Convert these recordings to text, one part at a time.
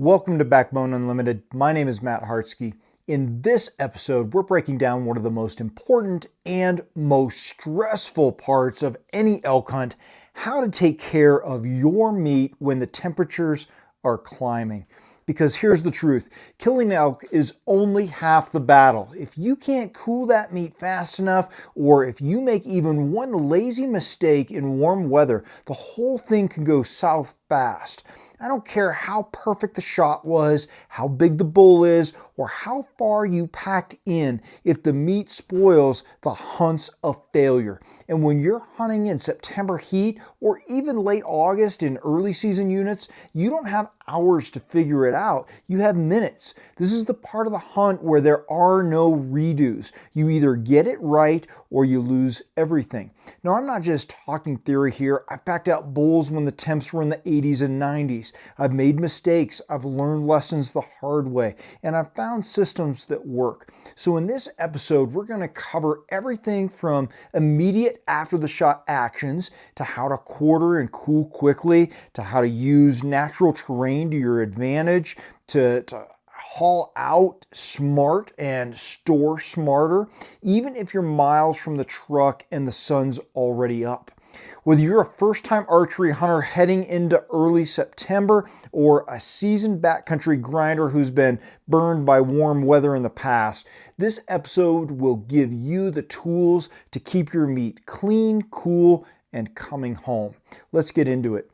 Welcome to Backbone Unlimited. My name is Matt Hartsky. In this episode, we're breaking down one of the most important and most stressful parts of any elk hunt: how to take care of your meat when the temperatures are climbing. Because here's the truth: killing elk is only half the battle. If you can't cool that meat fast enough, or if you make even one lazy mistake in warm weather, the whole thing can go south fast. I don't care how perfect the shot was, how big the bull is, or how far you packed in. If the meat spoils, the hunt's a failure. And when you're hunting in September heat or even late August in early season units, you don't have hours to figure it out. You have minutes. This is the part of the hunt where there are no redos. You either get it right or you lose everything. Now, I'm not just talking theory here. I've packed out bulls when the temps were in the 80s and 90s. I've made mistakes. I've learned lessons the hard way, and I've found systems that work. So in this episode, we're going to cover everything from immediate after the shot actions to how to quarter and cool quickly, to how to use natural terrain to your advantage, to haul out smart and store smarter, even if you're miles from the truck and the sun's already up. Whether you're a first-time archery hunter heading into early September or a seasoned backcountry grinder who's been burned by warm weather in the past, this episode will give you the tools to keep your meat clean, cool, and coming home. Let's get into it.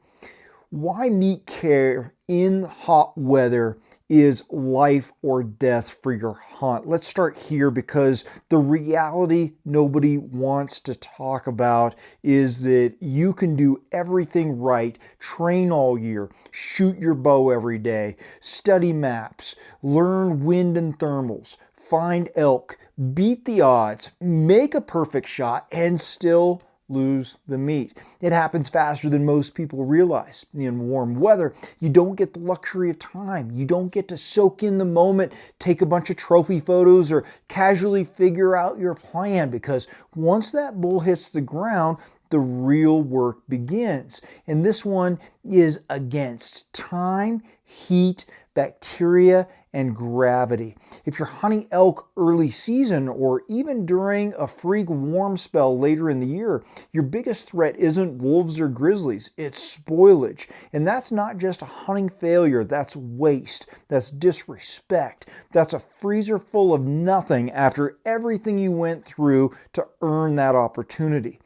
Why meat care in hot weather is life or death for your hunt. Let's start here, because the reality nobody wants to talk about is that you can do everything right, train all year, shoot your bow every day, study maps, learn wind and thermals, find elk, beat the odds, make a perfect shot, and still lose the meat. It happens faster than most people realize. In warm weather, you don't get the luxury of time. You don't get to soak in the moment, take a bunch of trophy photos, or casually figure out your plan, because once that bull hits the ground, the real work begins. And this one is against time, heat, bacteria, and gravity. If you're hunting elk early season or even during a freak warm spell later in the year, your biggest threat isn't wolves or grizzlies, it's spoilage. And that's not just a hunting failure, that's waste, that's disrespect, that's a freezer full of nothing after everything you went through to earn that opportunity.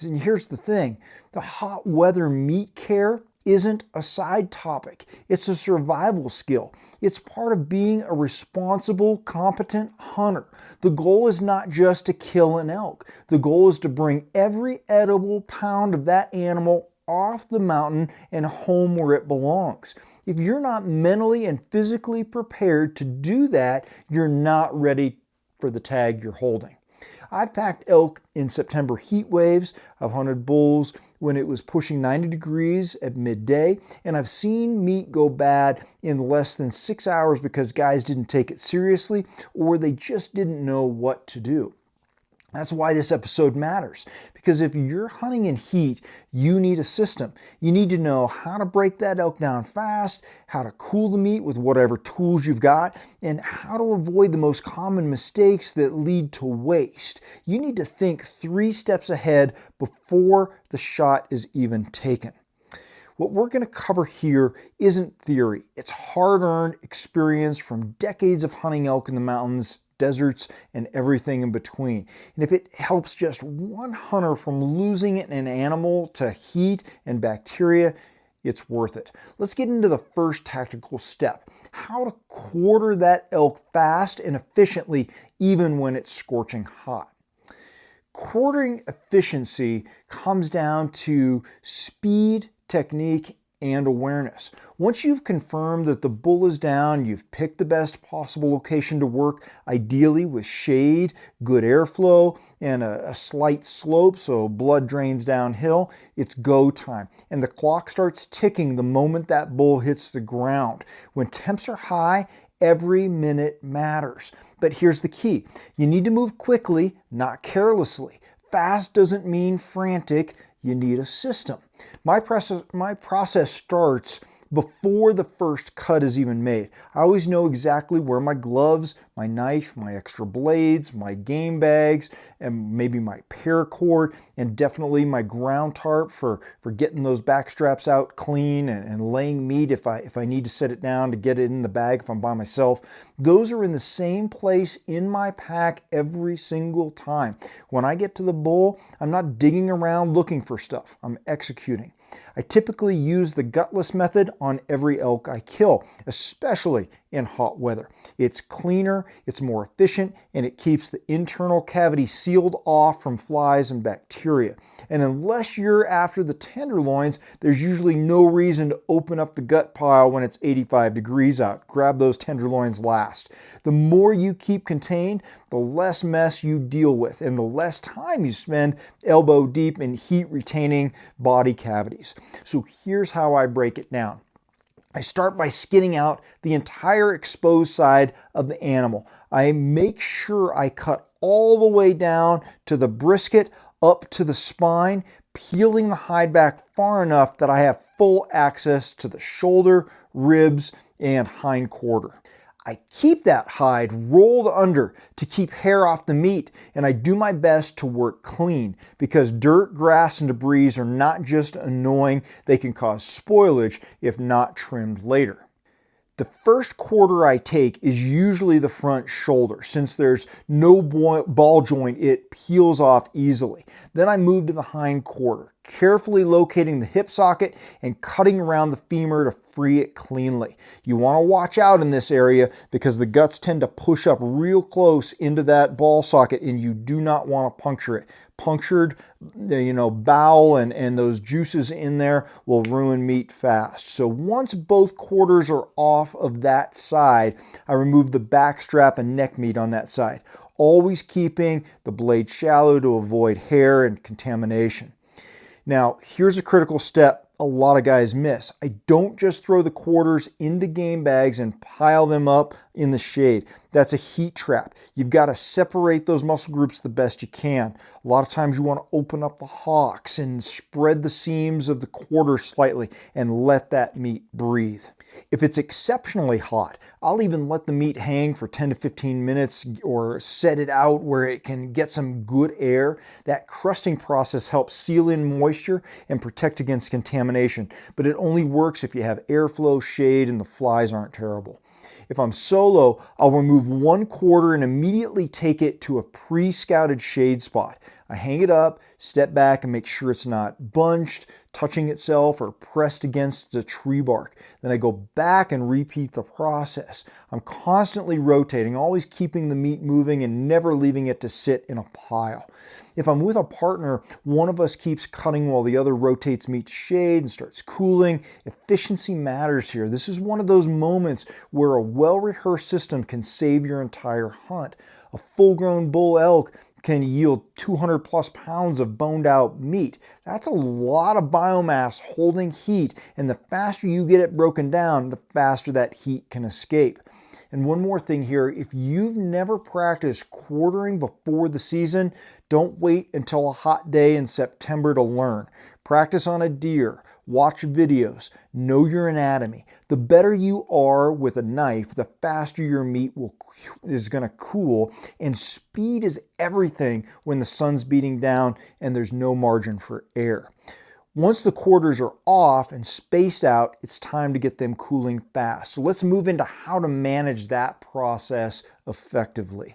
And here's the thing: the hot weather meat care isn't a side topic. It's a survival skill. It's part of being a responsible, competent hunter. The goal is not just to kill an elk. The goal is to bring every edible pound of that animal off the mountain and home where it belongs. If you're not mentally and physically prepared to do that, you're not ready for the tag you're holding. I've packed elk in September heat waves. I've hunted bulls when it was pushing 90 degrees at midday, and I've seen meat go bad in less than 6 hours because guys didn't take it seriously or they just didn't know what to do. That's why this episode matters, because if you're hunting in heat, you need a system. You need to know how to break that elk down fast, how to cool the meat with whatever tools you've got, and how to avoid the most common mistakes that lead to waste. You need to think 3 steps ahead before the shot is even taken. What we're going to cover here isn't theory. It's hard-earned experience from decades of hunting elk in the mountains, deserts, and everything in between. And if it helps just one hunter from losing an animal to heat and bacteria, it's worth it. Let's get into the first tactical step: how to quarter that elk fast and efficiently, even when it's scorching hot. Quartering efficiency comes down to speed, technique, and awareness. Once you've confirmed that the bull is down, you've picked the best possible location to work, ideally with shade, good airflow, and a slight slope so blood drains downhill, it's go time. And the clock starts ticking the moment that bull hits the ground. When temps are high, every minute matters. But here's the key: you need to move quickly, not carelessly. Fast doesn't mean frantic. You need a system. My process starts before the first cut is even made. I always know exactly where my gloves, my knife, my extra blades, my game bags, and maybe my paracord, and definitely my ground tarp for getting those back straps out clean and laying meat if I need to set it down to get it in the bag if I'm by myself. Those are in the same place in my pack every single time. When I get to the bull, I'm not digging around looking for stuff. I'm executing. I typically use the gutless method on every elk I kill, especially in hot weather. It's cleaner, it's more efficient, and it keeps the internal cavity sealed off from flies and bacteria. And unless you're after the tenderloins, there's usually no reason to open up the gut pile when it's 85 degrees out. Grab those tenderloins last. The more you keep contained, the less mess you deal with and the less time you spend elbow deep in heat-retaining body cavities. So here's how I break it down. I start by skinning out the entire exposed side of the animal. I make sure I cut all the way down to the brisket, up to the spine, peeling the hide back far enough that I have full access to the shoulder, ribs, and hind quarter. I keep that hide rolled under to keep hair off the meat, and I do my best to work clean because dirt, grass, and debris are not just annoying, they can cause spoilage if not trimmed later. The first quarter I take is usually the front shoulder. Since there's no ball joint, it peels off easily. Then I move to the hind quarter, carefully locating the hip socket and cutting around the femur to free it cleanly. You want to watch out in this area because the guts tend to push up real close into that ball socket and you do not want to puncture it. Punctured, bowel and those juices in there will ruin meat fast. So once both quarters are off of that side, I remove the back strap and neck meat on that side, always keeping the blade shallow to avoid hair and contamination. Now, here's a critical step a lot of guys miss. I don't just throw the quarters into game bags and pile them up in the shade. That's a heat trap. You've got to separate those muscle groups the best you can. A lot of times you want to open up the hocks and spread the seams of the quarters slightly and let that meat breathe. If it's exceptionally hot, I'll even let the meat hang for 10 to 15 minutes or set it out where it can get some good air. That crusting process helps seal in moisture and protect against contamination, but it only works if you have airflow, shade, and the flies aren't terrible. If I'm solo, I'll remove one quarter and immediately take it to a pre-scouted shade spot. I hang it up, step back, and make sure it's not bunched, touching itself, or pressed against the tree bark. Then I go back and repeat the process. I'm constantly rotating, always keeping the meat moving and never leaving it to sit in a pile. If I'm with a partner, one of us keeps cutting while the other rotates meat to shade and starts cooling. Efficiency matters here. This is one of those moments where a well-rehearsed system can save your entire hunt. A full-grown bull elk can yield 200 plus pounds of boned out meat. That's a lot of biomass holding heat, and the faster you get it broken down, the faster that heat can escape. And one more thing here, if you've never practiced quartering before the season, don't wait until a hot day in September to learn. Practice on a deer, watch videos, know your anatomy. The better you are with a knife, the faster your meat is going to cool, and speed is everything when the sun's beating down and there's no margin for air. Once the quarters are off and spaced out, it's time to get them cooling fast. So let's move into how to manage that process effectively.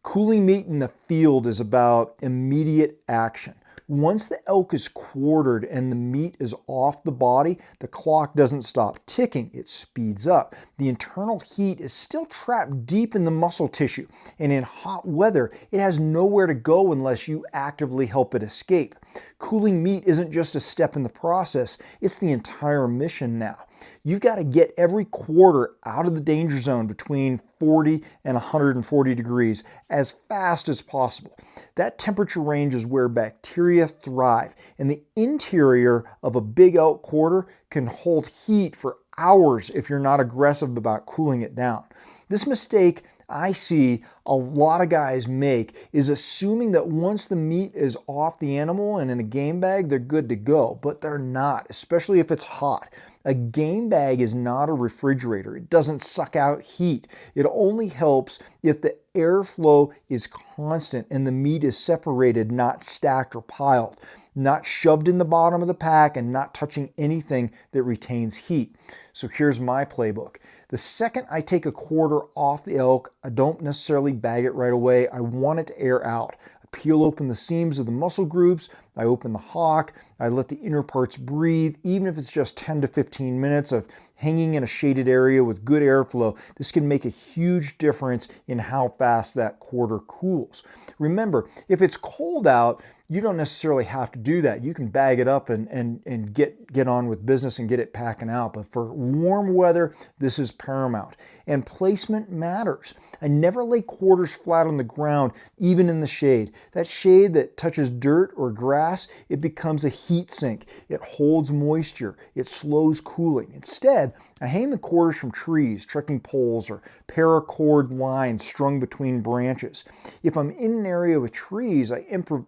Cooling meat in the field is about immediate action. Once the elk is quartered and the meat is off the body, the clock doesn't stop ticking, it speeds up. The internal heat is still trapped deep in the muscle tissue, and in hot weather, it has nowhere to go unless you actively help it escape. Cooling meat isn't just a step in the process, it's the entire mission now. You've got to get every quarter out of the danger zone between 40 and 140 degrees as fast as possible. That temperature range is where bacteria thrive, and the interior of a big elk quarter can hold heat for hours if you're not aggressive about cooling it down. This mistake I see a lot of guys make is assuming that once the meat is off the animal and in a game bag, they're good to go, but they're not, especially if it's hot. A game bag is not a refrigerator. It doesn't suck out heat. It only helps if the airflow is constant and the meat is separated, not stacked or piled, not shoved in the bottom of the pack and not touching anything that retains heat. So here's my playbook. The second I take a quarter off the elk, I don't necessarily bag it right away. I want it to air out. Peel open the seams of the muscle groups, I open the hock, I let the inner parts breathe, even if it's just 10 to 15 minutes of hanging in a shaded area with good airflow. This can make a huge difference in how fast that quarter cools. Remember, if it's cold out, you don't necessarily have to do that. You can bag it up and get on with business and get it packing out. But for warm weather, this is paramount. And placement matters. I never lay quarters flat on the ground, even in the shade. That shade that touches dirt or grass, it becomes a heat sink. It holds moisture. It slows cooling. Instead, I hang the quarters from trees, trekking poles, or paracord lines strung between branches. If I'm in an area with trees,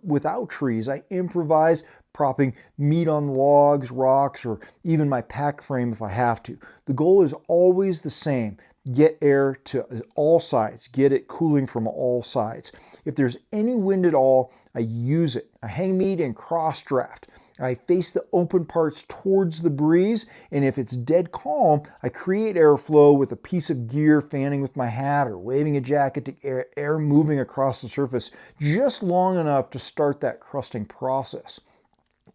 without trees, I improvise propping meat on logs, rocks, or even my pack frame if I have to. The goal is always the same. Get air to all sides. Get it cooling from all sides. If there's any wind at all, I use it. I hang meat in cross draft. I face the open parts towards the breeze, and if it's dead calm, I create airflow with a piece of gear fanning with my hat or waving a jacket to air moving across the surface just long enough to start that crusting process.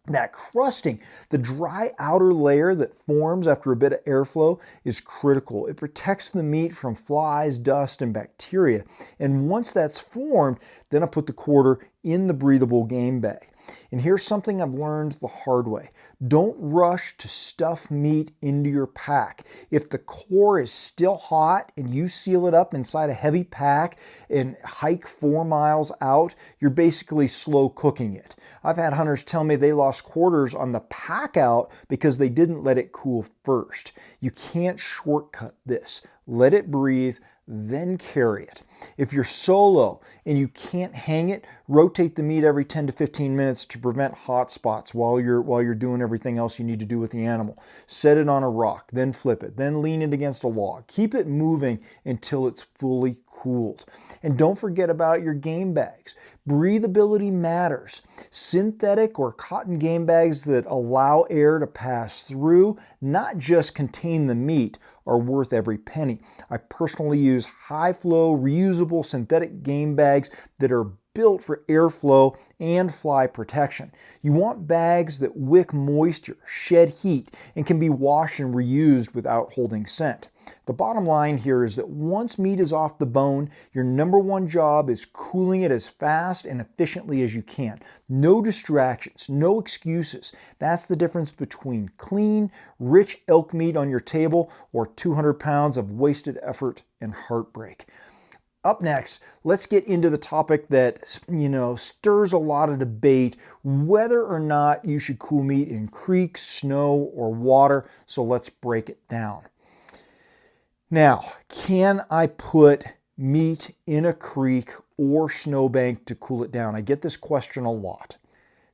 That crusting, the dry outer layer that forms after a bit of airflow, is critical. It protects the meat from flies, dust, and bacteria. And once that's formed, then I put the quarter in the breathable game bag. And here's something I've learned the hard way. Don't rush to stuff meat into your pack. If the core is still hot and you seal it up inside a heavy pack and hike 4 miles out, you're basically slow cooking it. I've had hunters tell me they lost quarters on the pack out because they didn't let it cool first. You can't shortcut this. Let it breathe, then carry it. If you're solo and you can't hang it, rotate the meat every 10 to 15 minutes to prevent hot spots while you're doing everything else you need to do with the animal. Set it on a rock, then flip it, then lean it against a log. Keep it moving until it's fully cooled. And don't forget about your game bags. Breathability matters. Synthetic or cotton game bags that allow air to pass through, not just contain the meat, are worth every penny. I personally use high-flow, reusable synthetic game bags that are built for airflow and fly protection. You want bags that wick moisture, shed heat, and can be washed and reused without holding scent. The bottom line here is that once meat is off the bone, your number one job is cooling it as fast and efficiently as you can. No distractions, no excuses. That's the difference between clean, rich elk meat on your table or 200 pounds of wasted effort and heartbreak. Up next, let's get into the topic that, stirs a lot of debate, whether or not you should cool meat in creeks, snow, or water. So let's break it down. Now, can I put meat in a creek or snowbank to cool it down? I get this question a lot.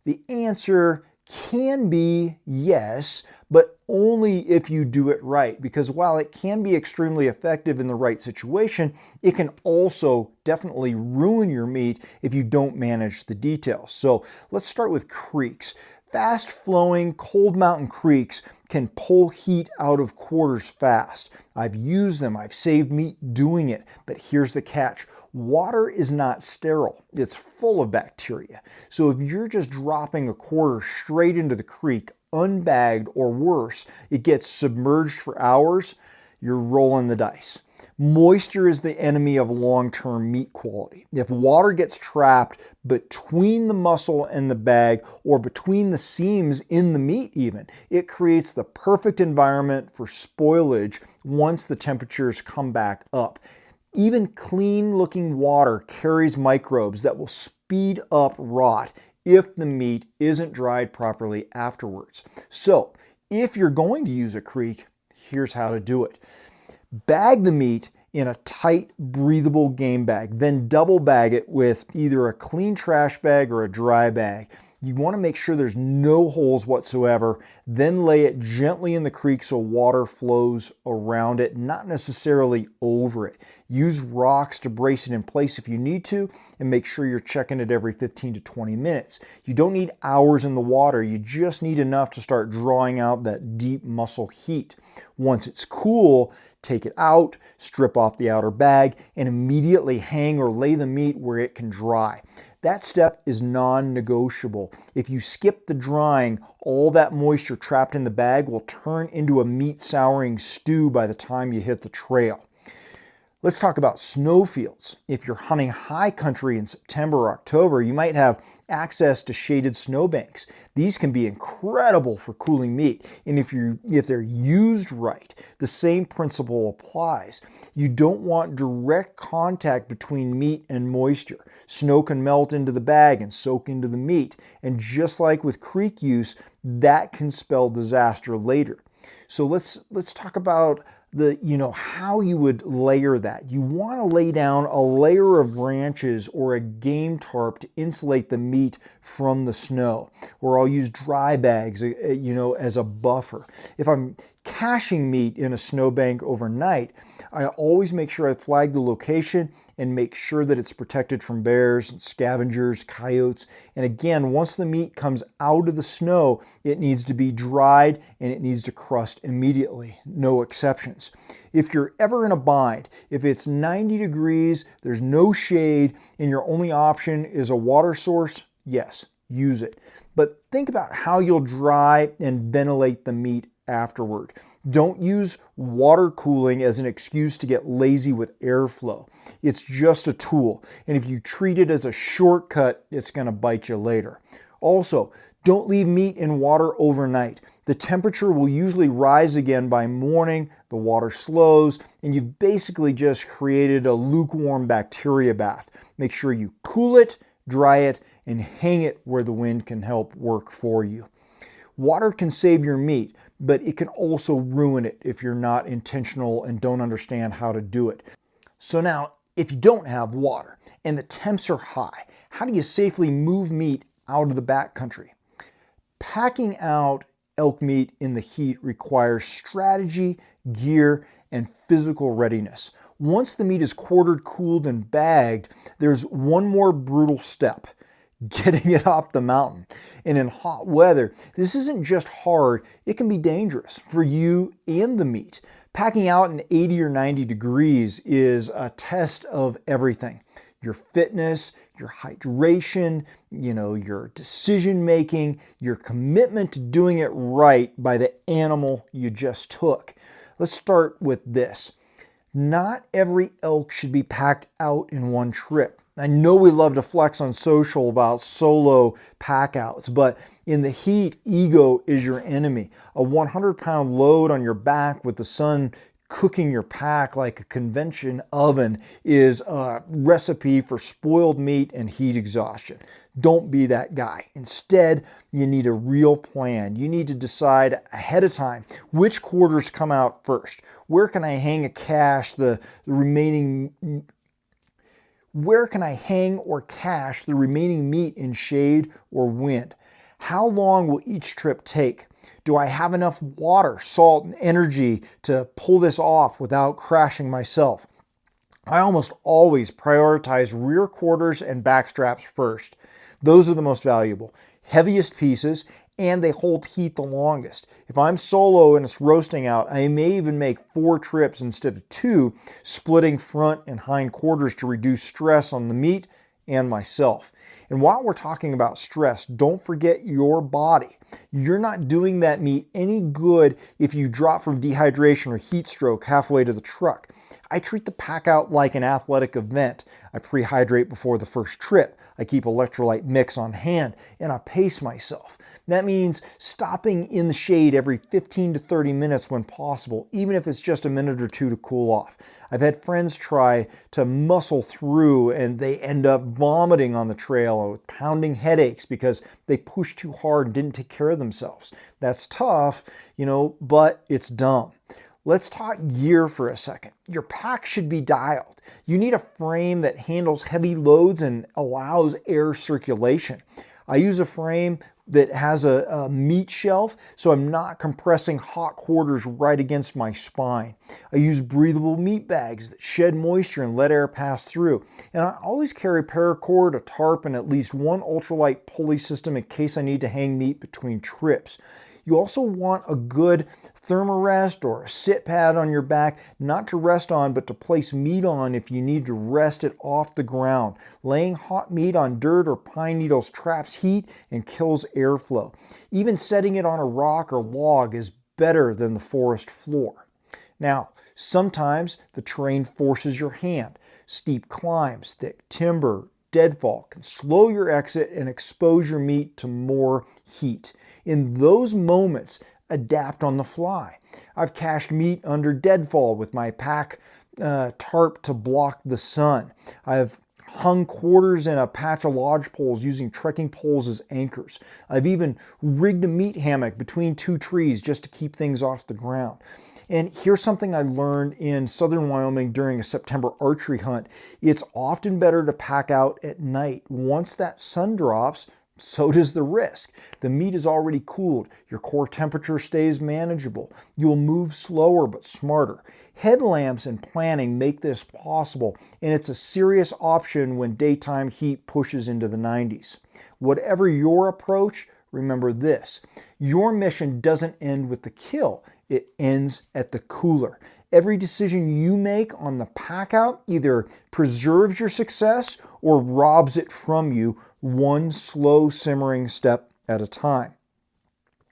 The answer can be yes, but only if you do it right, because while it can be extremely effective in the right situation, it can also definitely ruin your meat if you don't manage the details. So let's start with creeks. Fast-flowing, cold mountain creeks can pull heat out of quarters fast. I've used them, I've saved meat doing it, but here's the catch. Water is not sterile, it's full of bacteria. So if you're just dropping a quarter straight into the creek, unbagged or worse, it gets submerged for hours, you're rolling the dice. Moisture is the enemy of long-term meat quality. If water gets trapped between the muscle and the bag, or between the seams in the meat even, it creates the perfect environment for spoilage once the temperatures come back up. Even clean-looking water carries microbes that will speed up rot if the meat isn't dried properly afterwards. So, if you're going to use a creek, here's how to do it. Bag the meat in a tight, breathable game bag. Then double bag it with either a clean trash bag or a dry bag. You want to make sure there's no holes whatsoever. Then lay it gently in the creek so water flows around it, not necessarily over it. Use rocks to brace it in place if you need to, and make sure you're checking it every 15 to 20 minutes. You don't need hours in the water. You just need enough to start drawing out that deep muscle heat. Once it's cool, take it out, strip off the outer bag, and immediately hang or lay the meat where it can dry. That step is non-negotiable. If you skip the drying, all that moisture trapped in the bag will turn into a meat souring stew by the time you hit the trail. Let's talk about snowfields. If you're hunting high country in September or October, you might have access to shaded snowbanks. These can be incredible for cooling meat. And if they're used right, the same principle applies. You don't want direct contact between meat and moisture. Snow can melt into the bag and soak into the meat. And just like with creek use, that can spell disaster later. So let's talk about how you would layer that. You want to lay down a layer of branches or a game tarp to insulate the meat from the snow. Or I'll use dry bags, as a buffer. If I'm caching meat in a snowbank overnight, I always make sure I flag the location and make sure that it's protected from bears, scavengers, coyotes. And again, once the meat comes out of the snow, it needs to be dried and it needs to crust immediately. No exceptions. If you're ever in a bind, if it's 90 degrees, there's no shade, and your only option is a water source, yes, use it. But think about how you'll dry and ventilate the meat afterward. Don't use water cooling as an excuse to get lazy with airflow. It's just a tool, and if you treat it as a shortcut, it's going to bite you later. Also, don't leave meat in water overnight. The temperature will usually rise again by morning, the water slows, and you've basically just created a lukewarm bacteria bath. Make sure you cool it, dry it, and hang it where the wind can help work for you. Water can save your meat, but it can also ruin it if you're not intentional and don't understand how to do it. So now, if you don't have water and the temps are high, how do you safely move meat out of the backcountry? Packing out elk meat in the heat requires strategy, gear, and physical readiness. Once the meat is quartered, cooled, and bagged, there's one more brutal step: getting it off the mountain. And in hot weather, this isn't just hard, it can be dangerous for you and the meat. Packing out in 80 or 90 degrees is a test of everything. Your fitness, your hydration, your decision making, your commitment to doing it right by the animal you just took. Let's start with this. Not every elk should be packed out in one trip. I know we love to flex on social about solo packouts, but in the heat, ego is your enemy. A 100-pound load on your back with the sun cooking your pack like a convention oven is a recipe for spoiled meat and heat exhaustion. Don't be that guy. Instead, you need a real plan. You need to decide ahead of time which quarters come out first. Where can I hang or cache the remaining meat in shade or wind? How long will each trip take? Do I have enough water, salt, and energy to pull this off without crashing myself? I almost always prioritize rear quarters and back straps first. Those are the most valuable, heaviest pieces, and they hold heat the longest. If I'm solo and it's roasting out, I may even make 4 trips instead of 2, splitting front and hind quarters to reduce stress on the meat and myself. And while we're talking about stress, don't forget your body. You're not doing that meat any good if you drop from dehydration or heat stroke halfway to the truck. I treat the pack out like an athletic event. I pre-hydrate before the first trip. I keep electrolyte mix on hand, and I pace myself. That means stopping in the shade every 15 to 30 minutes when possible, even if it's just a minute or two to cool off. I've had friends try to muscle through and they end up vomiting on the trail with pounding headaches because they pushed too hard and didn't take care of themselves. That's tough, but it's dumb. Let's talk gear for a second. Your pack should be dialed. You need a frame that handles heavy loads and allows air circulation. I use a frame that has a meat shelf, so I'm not compressing hot quarters right against my spine. I use breathable meat bags that shed moisture and let air pass through. And I always carry paracord, a tarp, and at least one ultralight pulley system in case I need to hang meat between trips. You also want a good thermarest or a sit pad on your back, not to rest on, but to place meat on if you need to rest it off the ground. Laying hot meat on dirt or pine needles traps heat and kills airflow. Even setting it on a rock or log is better than the forest floor. Now, sometimes the terrain forces your hand. Steep climbs, thick timber, deadfall can slow your exit and expose your meat to more heat. In those moments, adapt on the fly. I've cached meat under deadfall with my pack tarp to block the sun. I've hung quarters in a patch of lodge poles using trekking poles as anchors. I've even rigged a meat hammock between two trees just to keep things off the ground. And here's something I learned in southern Wyoming during a September archery hunt. It's often better to pack out at night. Once that sun drops, so does the risk. The meat is already cooled. Your core temperature stays manageable. You'll move slower but smarter. Headlamps and planning make this possible, and it's a serious option when daytime heat pushes into the 90s. Whatever your approach, remember this: your mission doesn't end with the kill. It ends at the cooler. Every decision you make on the pack out either preserves your success or robs it from you, one slow simmering step at a time.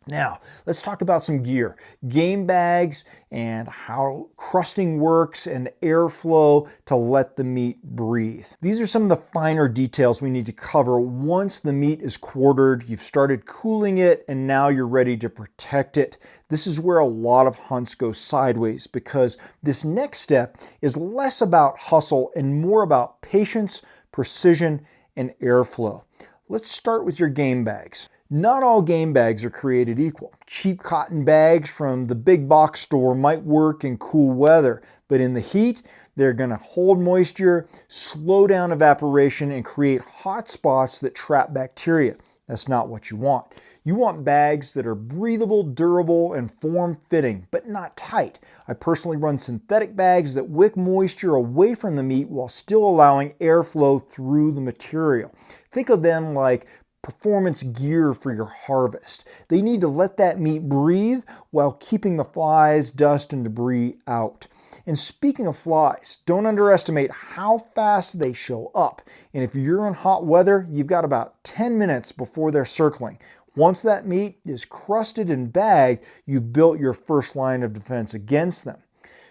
Now, let's talk about some gear. Game bags and how crusting works and airflow to let the meat breathe. These are some of the finer details we need to cover once the meat is quartered, you've started cooling it, and now you're ready to protect it. This is where a lot of hunts go sideways because this next step is less about hustle and more about patience, precision, and airflow. Let's start with your game bags. Not all game bags are created equal. Cheap cotton bags from the big box store might work in cool weather, but in the heat, they're going to hold moisture, slow down evaporation, and create hot spots that trap bacteria. That's not what you want. You want bags that are breathable, durable, and form-fitting, but not tight. I personally run synthetic bags that wick moisture away from the meat while still allowing airflow through the material. Think of them like performance gear for your harvest. They need to let that meat breathe while keeping the flies, dust, and debris out. And speaking of flies, don't underestimate how fast they show up. And if you're in hot weather, you've got about 10 minutes before they're circling. Once that meat is crusted and bagged, you've built your first line of defense against them.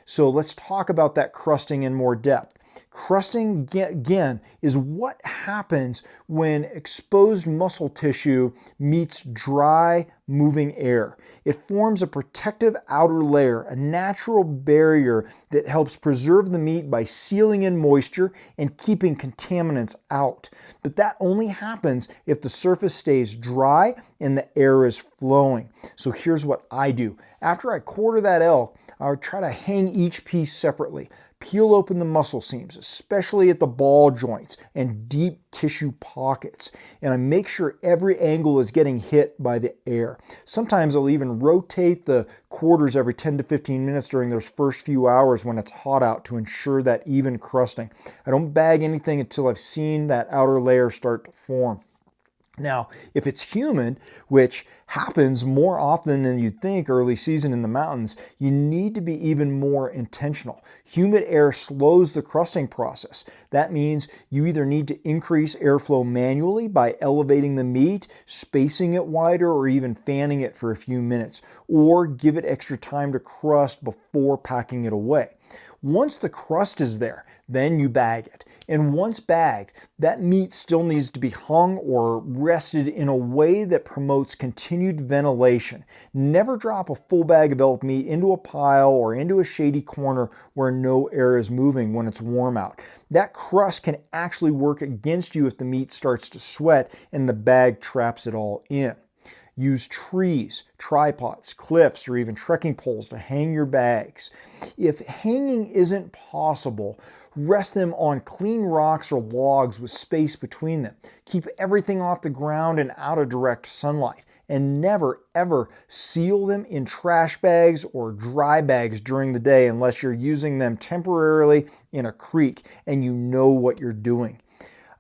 So let's talk about that crusting in more depth. Crusting, again, is what happens when exposed muscle tissue meets dry, moving air. It forms a protective outer layer, a natural barrier that helps preserve the meat by sealing in moisture and keeping contaminants out. But that only happens if the surface stays dry and the air is flowing. So here's what I do. After I quarter that elk, I would try to hang each piece separately. Peel open the muscle seams, especially at the ball joints and deep tissue pockets. And I make sure every angle is getting hit by the air. Sometimes I'll even rotate the quarters every 10 to 15 minutes during those first few hours when it's hot out to ensure that even crusting. I don't bag anything until I've seen that outer layer start to form. Now, if it's humid, which happens more often than you'd think early season in the mountains, you need to be even more intentional. Humid air slows the crusting process. That means you either need to increase airflow manually by elevating the meat, spacing it wider, or even fanning it for a few minutes, or give it extra time to crust before packing it away. Once the crust is there, then you bag it. And once bagged, that meat still needs to be hung or rested in a way that promotes continued ventilation. Never drop a full bag of elk meat into a pile or into a shady corner where no air is moving when it's warm out. That crust can actually work against you if the meat starts to sweat and the bag traps it all in. Use trees, tripods, cliffs, or even trekking poles to hang your bags. If hanging isn't possible, rest them on clean rocks or logs with space between them. Keep everything off the ground and out of direct sunlight. And never ever seal them in trash bags or dry bags during the day unless you're using them temporarily in a creek and you know what you're doing.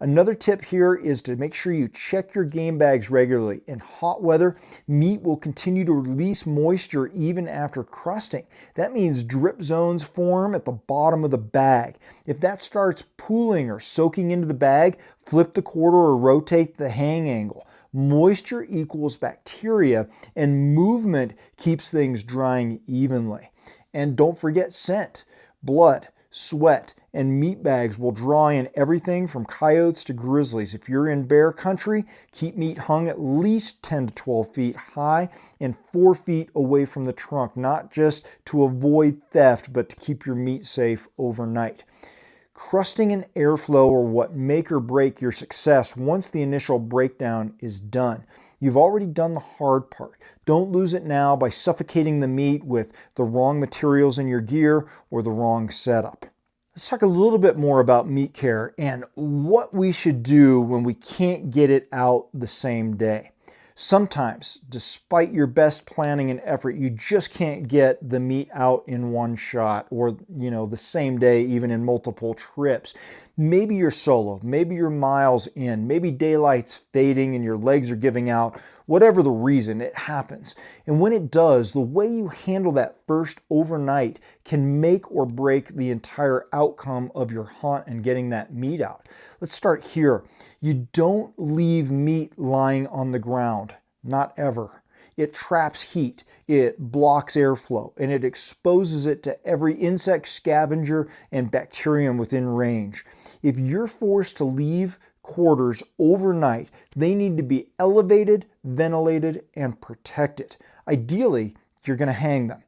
Another tip here is to make sure you check your game bags regularly. In hot weather, meat will continue to release moisture even after crusting. That means drip zones form at the bottom of the bag. If that starts pooling or soaking into the bag, flip the quarter or rotate the hang angle. Moisture equals bacteria, and movement keeps things drying evenly. And don't forget scent. Blood, sweat, and meat bags will draw in everything from coyotes to grizzlies. If you're in bear country, keep meat hung at least 10 to 12 feet high and 4 feet away from the trunk, not just to avoid theft, but to keep your meat safe overnight. Crusting and airflow are what make or break your success once the initial breakdown is done. You've already done the hard part. Don't lose it now by suffocating the meat with the wrong materials in your gear or the wrong setup. Let's talk a little bit more about meat care and what we should do when we can't get it out the same day. Sometimes, despite your best planning and effort, you just can't get the meat out in one shot or, the same day, even in multiple trips. Maybe you're solo, maybe you're miles in, maybe daylight's fading and your legs are giving out. Whatever the reason, it happens. And when it does, the way you handle that first overnight can make or break the entire outcome of your hunt and getting that meat out. Let's start here. You don't leave meat lying on the ground. Not ever. It traps heat, it blocks airflow, and it exposes it to every insect scavenger and bacterium within range. If you're forced to leave quarters overnight, they need to be elevated, ventilated, and protected. Ideally, you're going to hang them.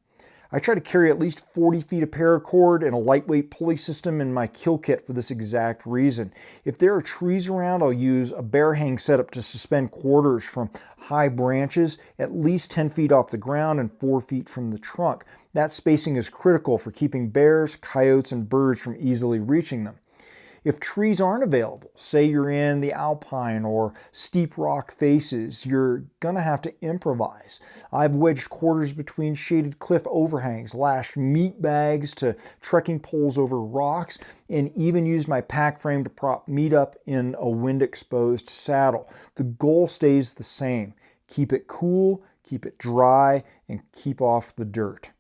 I try to carry at least 40 feet of paracord and a lightweight pulley system in my kill kit for this exact reason. If there are trees around, I'll use a bear hang setup to suspend quarters from high branches at least 10 feet off the ground and 4 feet from the trunk. That spacing is critical for keeping bears, coyotes, and birds from easily reaching them. If trees aren't available, say you're in the alpine or steep rock faces, you're going to have to improvise. I've wedged quarters between shaded cliff overhangs, lashed meat bags to trekking poles over rocks, and even used my pack frame to prop meat up in a wind-exposed saddle. The goal stays the same. Keep it cool, keep it dry, and keep off the dirt.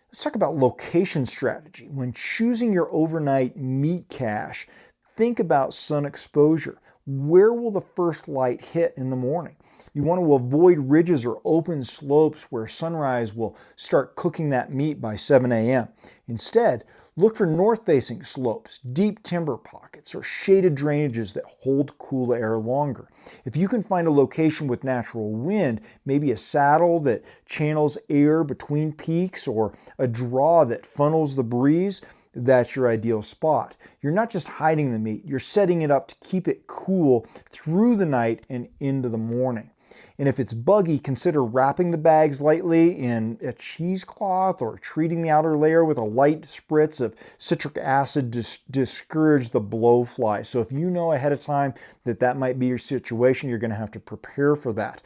Let's talk about location strategy. When choosing your overnight meat cache, think about sun exposure. Where will the first light hit in the morning? You want to avoid ridges or open slopes where sunrise will start cooking that meat by 7 a.m. Instead, look for north-facing slopes, deep timber pockets, or shaded drainages that hold cool air longer. If you can find a location with natural wind, maybe a saddle that channels air between peaks or a draw that funnels the breeze, that's your ideal spot. You're not just hiding the meat, you're setting it up to keep it cool through the night and into the morning. And if it's buggy, consider wrapping the bags lightly in a cheesecloth or treating the outer layer with a light spritz of citric acid to discourage the blowfly. So if you know ahead of time that might be your situation, you're going to have to prepare for that.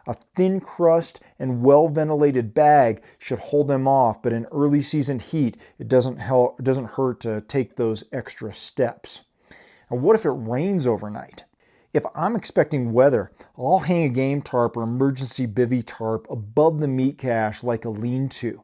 A thin crust and well-ventilated bag should hold them off, but in early season heat, it doesn't hurt to take those extra steps. And what if it rains overnight? If I'm expecting weather, I'll hang a game tarp or emergency bivy tarp above the meat cache like a lean-to.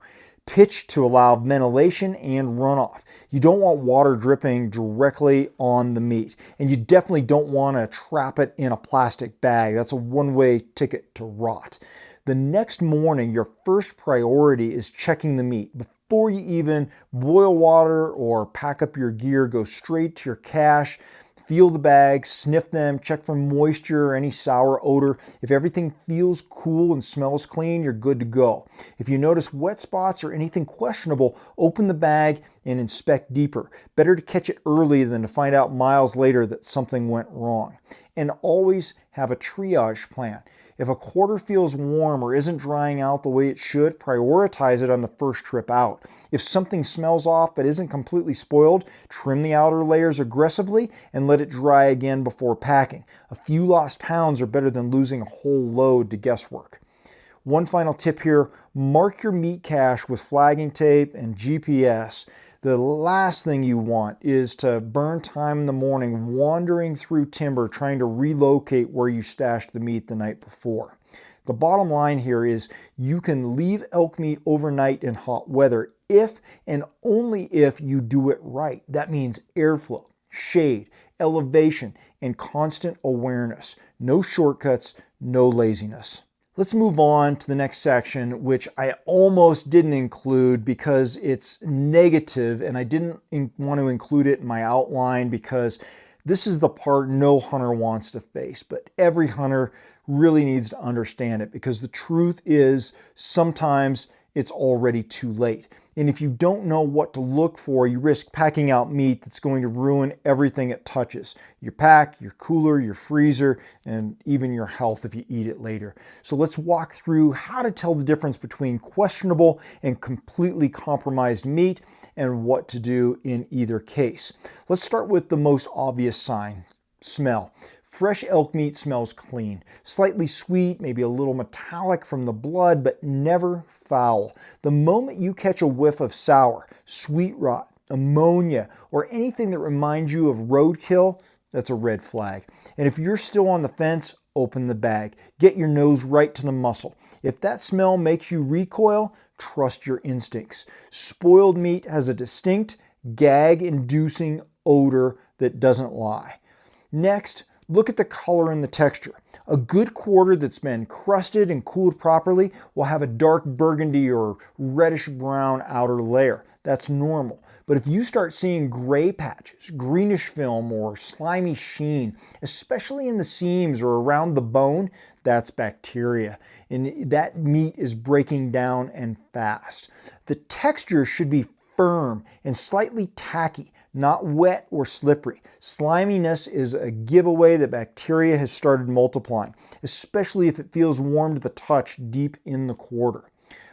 Pitched to allow ventilation and runoff. You don't want water dripping directly on the meat. And you definitely don't want to trap it in a plastic bag. That's a one-way ticket to rot. The next morning, your first priority is checking the meat. Before you even boil water or pack up your gear, go straight to your cache. Feel the bags, sniff them, check for moisture or any sour odor. If everything feels cool and smells clean, you're good to go. If you notice wet spots or anything questionable, open the bag and inspect deeper. Better to catch it early than to find out miles later that something went wrong. And always have a triage plan. If a quarter feels warm or isn't drying out the way it should, prioritize it on the first trip out. If something smells off but isn't completely spoiled, trim the outer layers aggressively and let it dry again before packing. A few lost pounds are better than losing a whole load to guesswork. One final tip here, mark your meat cache with flagging tape and GPS. The last thing you want is to burn time in the morning wandering through timber trying to relocate where you stashed the meat the night before. The bottom line here is you can leave elk meat overnight in hot weather if and only if you do it right. That means airflow, shade, elevation, and constant awareness. No shortcuts, no laziness. Let's move on to the next section, which I almost didn't include because it's negative and I didn't want to include it in my outline because this is the part no hunter wants to face, but every hunter really needs to understand it because the truth is sometimes it's already too late. And if you don't know what to look for, you risk packing out meat that's going to ruin everything it touches. Your pack, your cooler, your freezer, and even your health if you eat it later. So let's walk through how to tell the difference between questionable and completely compromised meat and what to do in either case. Let's start with the most obvious sign, smell. Fresh elk meat smells clean, slightly sweet, maybe a little metallic from the blood, but never foul. The moment you catch a whiff of sour, sweet rot, ammonia, or anything that reminds you of roadkill, that's a red flag. And if you're still on the fence, open the bag. Get your nose right to the muscle. If that smell makes you recoil, trust your instincts. Spoiled meat has a distinct, gag-inducing odor that doesn't lie. Next, look at the color and the texture. A good quarter that's been crusted and cooled properly will have a dark burgundy or reddish brown outer layer. That's normal. But if you start seeing gray patches, greenish film, or slimy sheen, especially in the seams or around the bone, that's bacteria. And that meat is breaking down and fast. The texture should be firm and slightly tacky, not wet or slippery. Sliminess is a giveaway that bacteria has started multiplying, especially if it feels warm to the touch deep in the quarter.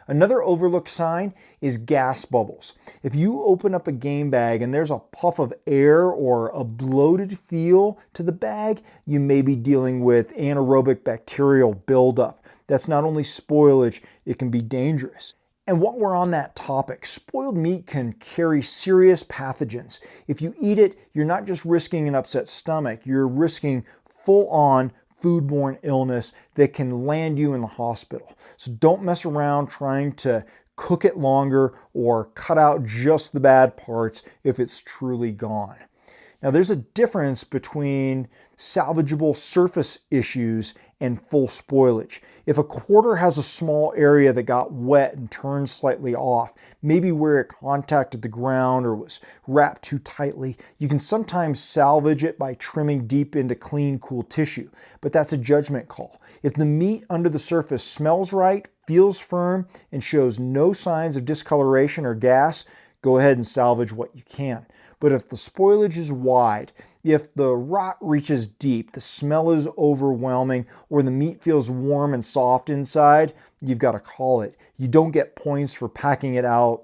Another overlooked sign is gas bubbles. If you open up a game bag and there's a puff of air or a bloated feel to the bag, you may be dealing with anaerobic bacterial buildup. That's not only spoilage, it can be dangerous. And while we're on that topic, spoiled meat can carry serious pathogens. If you eat it, you're not just risking an upset stomach, you're risking full-on foodborne illness that can land you in the hospital. So don't mess around trying to cook it longer or cut out just the bad parts if it's truly gone. Now, there's a difference between salvageable surface issues and full spoilage. If a quarter has a small area that got wet and turned slightly off, maybe where it contacted the ground or was wrapped too tightly, you can sometimes salvage it by trimming deep into clean, cool tissue. But that's a judgment call. If the meat under the surface smells right, feels firm, and shows no signs of discoloration or gas, go ahead and salvage what you can. But if the spoilage is wide, if the rot reaches deep, the smell is overwhelming, or the meat feels warm and soft inside, you've got to call it. You don't get points for packing it out,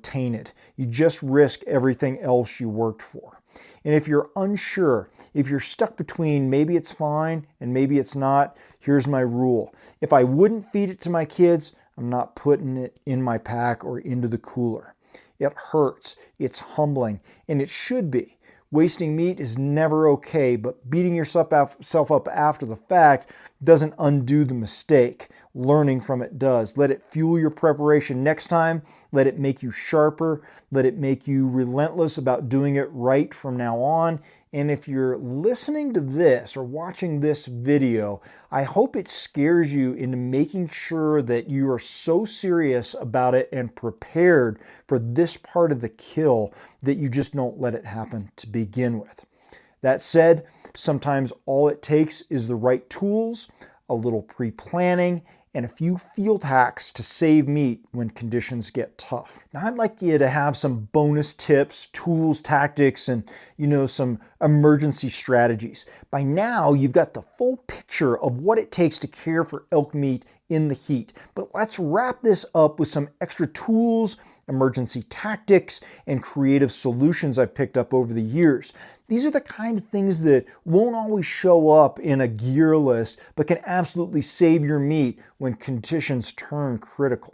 tainted. You just risk everything else you worked for. And if you're unsure, if you're stuck between maybe it's fine and maybe it's not, here's my rule. If I wouldn't feed it to my kids, I'm not putting it in my pack or into the cooler. It hurts, it's humbling, and it should be. Wasting meat is never okay, but beating yourself up after the fact doesn't undo the mistake. Learning from it does. Let it fuel your preparation next time. Let it make you sharper. Let it make you relentless about doing it right from now on. And if you're listening to this or watching this video, I hope it scares you into making sure that you are so serious about it and prepared for this part of the kill that you just don't let it happen to begin with. That said, sometimes all it takes is the right tools, a little pre-planning, and a few field hacks to save meat when conditions get tough. Now, I'd like you to have some bonus tips, tools, tactics, and some emergency strategies. By now, you've got the full picture of what it takes to care for elk meat in the heat. But let's wrap this up with some extra tools, emergency tactics, and creative solutions I've picked up over the years. These are the kind of things that won't always show up in a gear list, but can absolutely save your meat when conditions turn critical.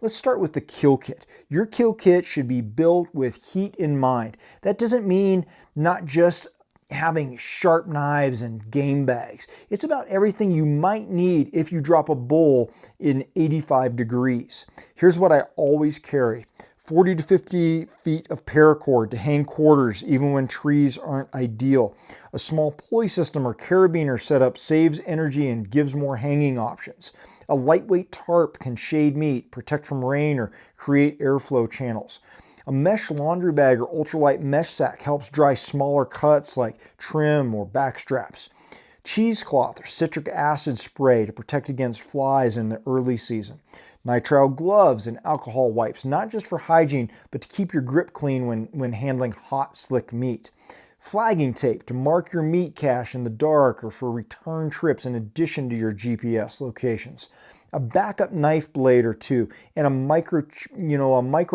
Let's start with the kill kit. Your kill kit should be built with heat in mind. That doesn't mean not just having sharp knives and game bags. It's about everything you might need if you drop a bull in 85 degrees. Here's what I always carry. 40 to 50 feet of paracord to hang quarters even when trees aren't ideal. A small pulley system or carabiner setup saves energy and gives more hanging options. A lightweight tarp can shade meat, protect from rain, or create airflow channels. A mesh laundry bag or ultralight mesh sack helps dry smaller cuts like trim or back straps. Cheesecloth or citric acid spray to protect against flies in the early season. Nitrile gloves and alcohol wipes, not just for hygiene, but to keep your grip clean when handling hot, slick meat. Flagging tape to mark your meat cache in the dark or for return trips in addition to your GPS locations. A backup knife blade or two, and a micro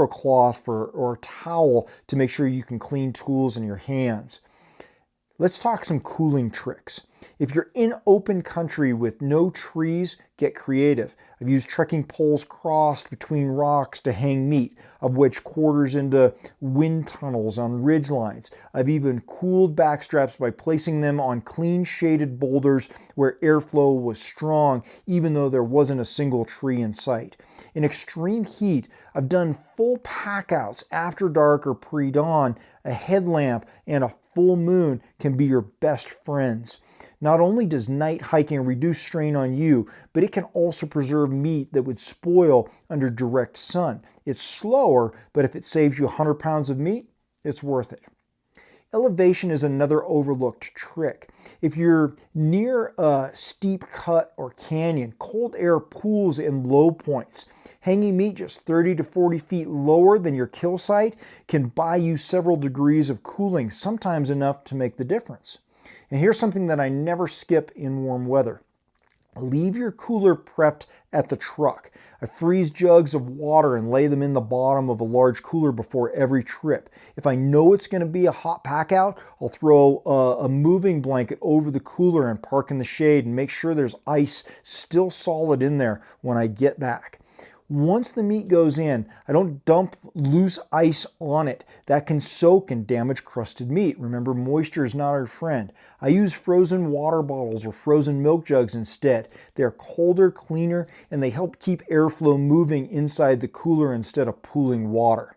cloth or towel to make sure you can clean tools in your hands. Let's talk some cooling tricks. If you're in open country with no trees, get creative. I've used trekking poles crossed between rocks to hang meat, of which quarters into wind tunnels on ridge lines. I've even cooled backstraps by placing them on clean shaded boulders where airflow was strong, even though there wasn't a single tree in sight. In extreme heat, I've done full packouts after dark or pre-dawn. A headlamp and a full moon can be your best friends. Not only does night hiking reduce strain on you, but it can also preserve meat that would spoil under direct sun. It's slower, but if it saves you 100 pounds of meat, it's worth it. Elevation is another overlooked trick. If you're near a steep cut or canyon, cold air pools in low points. Hanging meat just 30 to 40 feet lower than your kill site can buy you several degrees of cooling, sometimes enough to make the difference. And here's something that I never skip in warm weather. Leave your cooler prepped at the truck. I freeze jugs of water and lay them in the bottom of a large cooler before every trip. If I know it's going to be a hot pack out, I'll throw a moving blanket over the cooler and park in the shade and make sure there's ice still solid in there when I get back. Once the meat goes in, I don't dump loose ice on it. That can soak and damage crusted meat. Remember, moisture is not our friend. I use frozen water bottles or frozen milk jugs instead. They're colder, cleaner, and they help keep airflow moving inside the cooler instead of pooling water.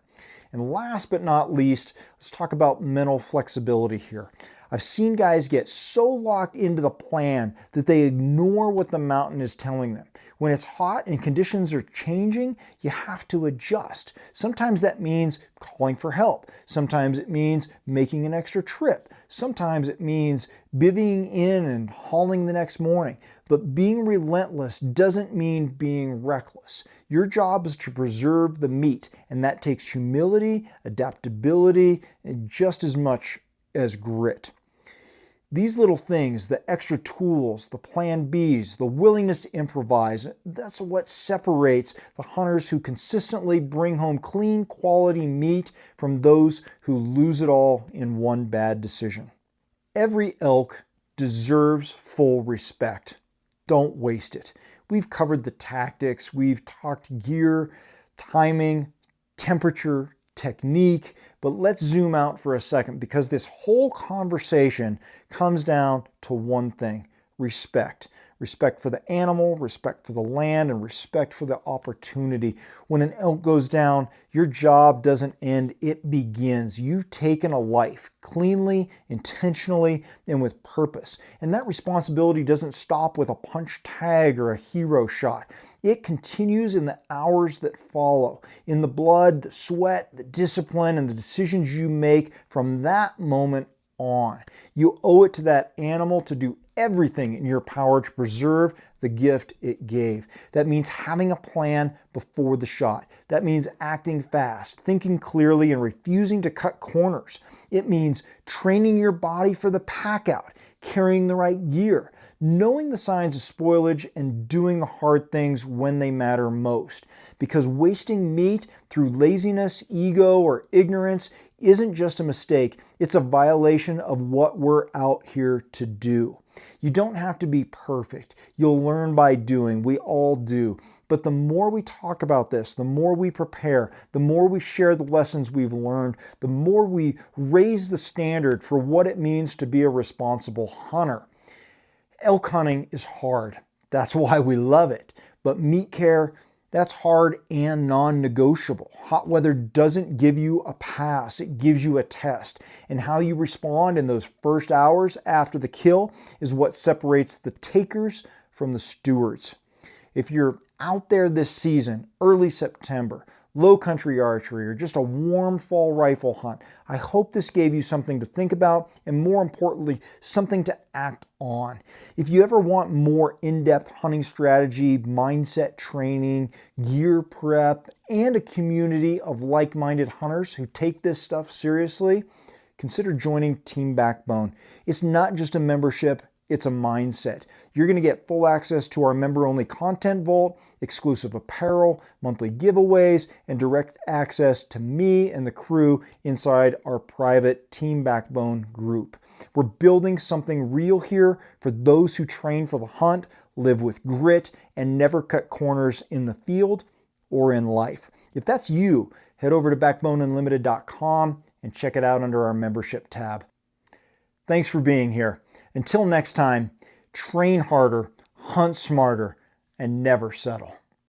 And last but not least, let's talk about mental flexibility here. I've seen guys get so locked into the plan that they ignore what the mountain is telling them. When it's hot and conditions are changing, you have to adjust. Sometimes that means calling for help. Sometimes it means making an extra trip. Sometimes it means bivvying in and hauling the next morning. But being relentless doesn't mean being reckless. Your job is to preserve the meat, and that takes humility, adaptability, and just as much as grit. These little things, the extra tools, the plan Bs, the willingness to improvise, that's what separates the hunters who consistently bring home clean, quality meat from those who lose it all in one bad decision. Every elk deserves full respect. Don't waste it. We've covered the tactics, we've talked gear, timing, temperature, technique, but let's zoom out for a second because this whole conversation comes down to one thing: respect. Respect for the animal, respect for the land, and respect for the opportunity. When an elk goes down, your job doesn't end, it begins. You've taken a life cleanly, intentionally, and with purpose. And that responsibility doesn't stop with a punch tag or a hero shot. It continues in the hours that follow, in the blood, the sweat, the discipline, and the decisions you make from that moment on. You owe it to that animal to do everything in your power to preserve the gift it gave. That means having a plan before the shot. That means acting fast, thinking clearly, and refusing to cut corners. It means training your body for the pack out, carrying the right gear, knowing the signs of spoilage, and doing the hard things when they matter most. Because wasting meat through laziness, ego, or ignorance isn't just a mistake, it's a violation of what we're out here to do. You don't have to be perfect. You'll learn by doing. We all do. But the more we talk about this, the more we prepare, the more we share the lessons we've learned, the more we raise the standard for what it means to be a responsible hunter. Elk hunting is hard. That's why we love it. But meat care, that's hard and non-negotiable. Hot weather doesn't give you a pass, it gives you a test. And how you respond in those first hours after the kill is what separates the takers from the stewards. If you're out there this season, early September, low country archery, or just a warm fall rifle hunt, I hope this gave you something to think about and, more importantly, something to act on. If you ever want more in-depth hunting strategy, mindset training, gear prep, and a community of like-minded hunters who take this stuff seriously, consider joining Team Backbone. It's not just a membership, it's a mindset. You're going to get full access to our member-only content vault, exclusive apparel, monthly giveaways, and direct access to me and the crew inside our private Team Backbone group. We're building something real here for those who train for the hunt, live with grit, and never cut corners in the field or in life. If that's you, head over to backboneunlimited.com and check it out under our membership tab. Thanks for being here. Until next time, train harder, hunt smarter, and never settle.